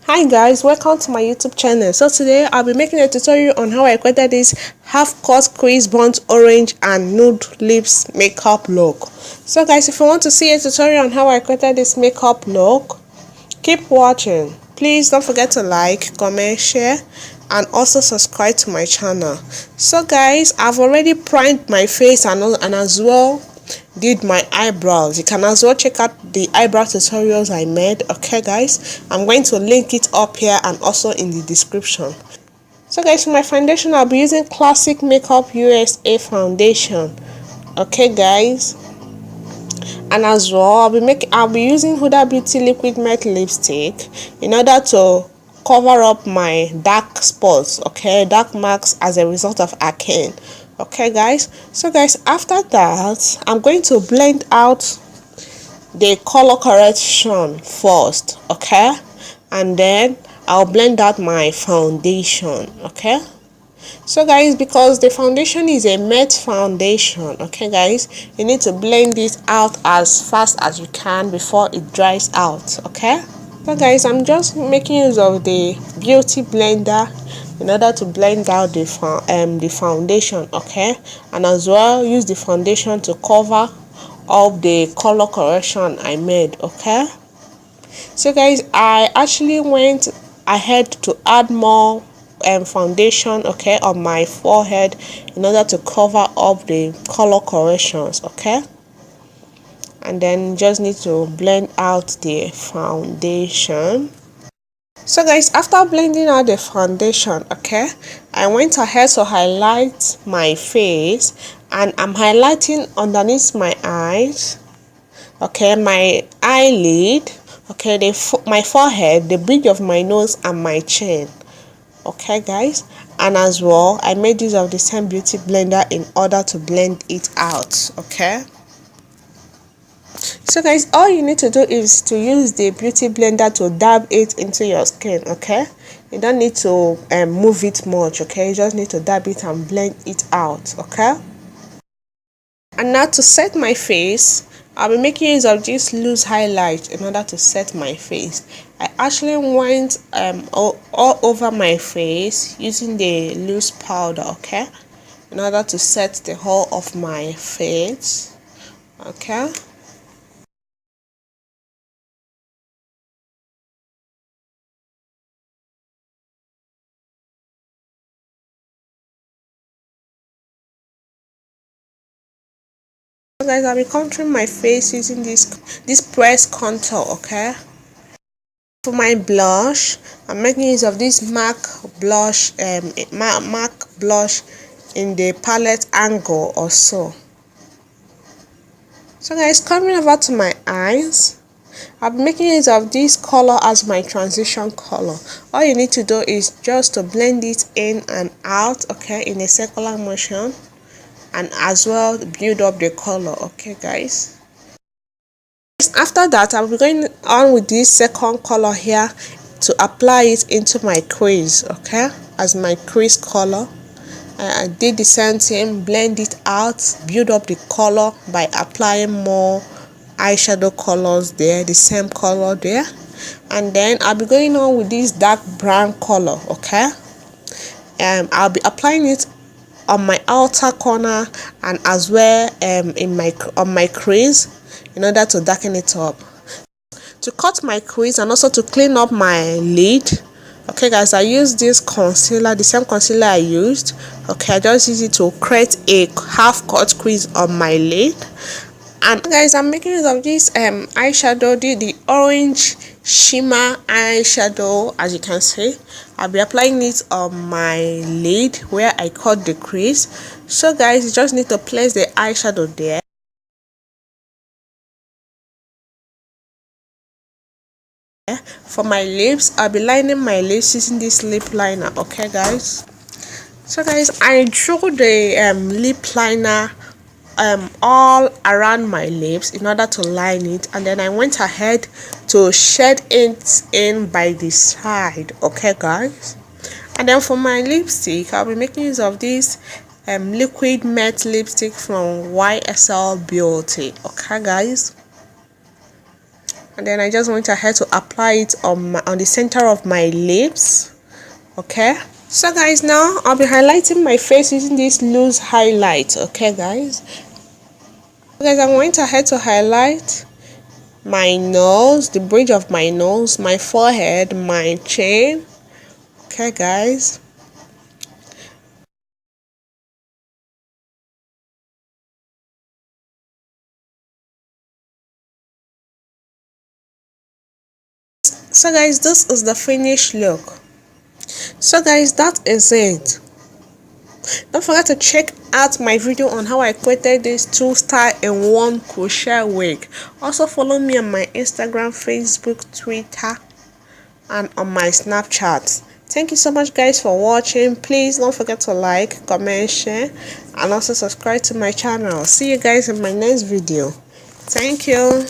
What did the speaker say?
Hi guys, welcome to my YouTube channel. So today I'll be making a tutorial on how I created this half cut crease burnt orange and nude lips makeup look. So guys, if you want to see a tutorial on how I created this makeup look, keep watching. Please don't forget to like, comment, share, and also subscribe to my channel. So guys, I've already primed my face and as well did my eyebrows. You can as well check out the eyebrow tutorials I made. Okay guys, I'm going to link it up here and also in the description. So guys, for my foundation I'll be using Classic Makeup USA foundation. Okay guys, and as well I'll be using Huda Beauty liquid matte lipstick in order to cover up my dark spots, okay, dark marks as a result of acne. Okay guys, so guys, after that I'm going to blend out the color correction first, okay, and then I'll blend out my foundation. Okay, so guys, because the foundation is a matte foundation, okay guys, you need to blend this out as fast as you can before it dries out. Okay, so guys, I'm just making use of the beauty blender in order to blend out the foundation. Okay, and as well use the foundation to cover up the color correction I made. Okay, so guys, I actually went ahead to add more foundation, okay, on my forehead in order to cover up the color corrections. Okay, and then just need to blend out the foundation. So guys, after blending out the foundation, okay, I went ahead to highlight my face, and I'm highlighting underneath my eyes, okay, my eyelid, okay, my forehead, the bridge of my nose, and my chin. Okay guys, and as well I made use of the same beauty blender in order to blend it out. Okay, so guys, all you need to do is to use the beauty blender to dab it into your skin. Okay, you don't need to move it much. Okay, you just need to dab it and blend it out. Okay, and now to set my face, I'll be making use of this loose highlight in order to set my face. I actually went all over my face using the loose powder, okay, in order to set the whole of my face. Okay, so guys, I'll be contouring my face using this press contour. Okay, for my blush, I'm making use of this MAC blush, MAC blush in the palette angle or so. So guys, coming over to my eyes, I'll be making use of this color as my transition color. All you need to do is just to blend it in and out, okay, in a circular motion, and as well build up the color. Okay guys, after that I'll be going on with this second color here to apply it into my crease, okay, as my crease color. I did the same thing, blend it out, build up the color by applying more eyeshadow colors there, the same color there, and then I'll be going on with this dark brown color. Okay, I'll be applying it on my outer corner and as well on my crease in order to darken it up, to cut my crease and also to clean up my lid. Okay guys, I use this concealer, the same concealer I used. Okay, I just use it to create a half cut crease on my lid. And guys, I'm making use of this eyeshadow, the orange shimmer eyeshadow. As you can see, I'll be applying it on my lid where I cut the crease. So guys, you just need to place the eyeshadow there. For my lips, I'll be lining my lips using this lip liner. Okay guys, so guys, I drew the lip liner all around my lips in order to line it, and then I went ahead to shade it in by the side. Okay guys, and then for my lipstick, I'll be making use of this liquid matte lipstick from YSL Beauty. Okay guys, and then I just went ahead to apply it on the center of my lips. Okay, so guys, now I'll be highlighting my face using this loose highlight. Okay guys, I'm going ahead to highlight my nose, the bridge of my nose, my forehead, my chin. Okay guys, so guys, this is the finished look. So guys, that is it. Don't forget to check out my video on how I created this 2-star in 1 crochet wig. Also follow me on my Instagram, Facebook, Twitter, and on my Snapchat. Thank you so much guys for watching. Please don't forget to like, comment, share, and also subscribe to my channel. See you guys in my next video. Thank you.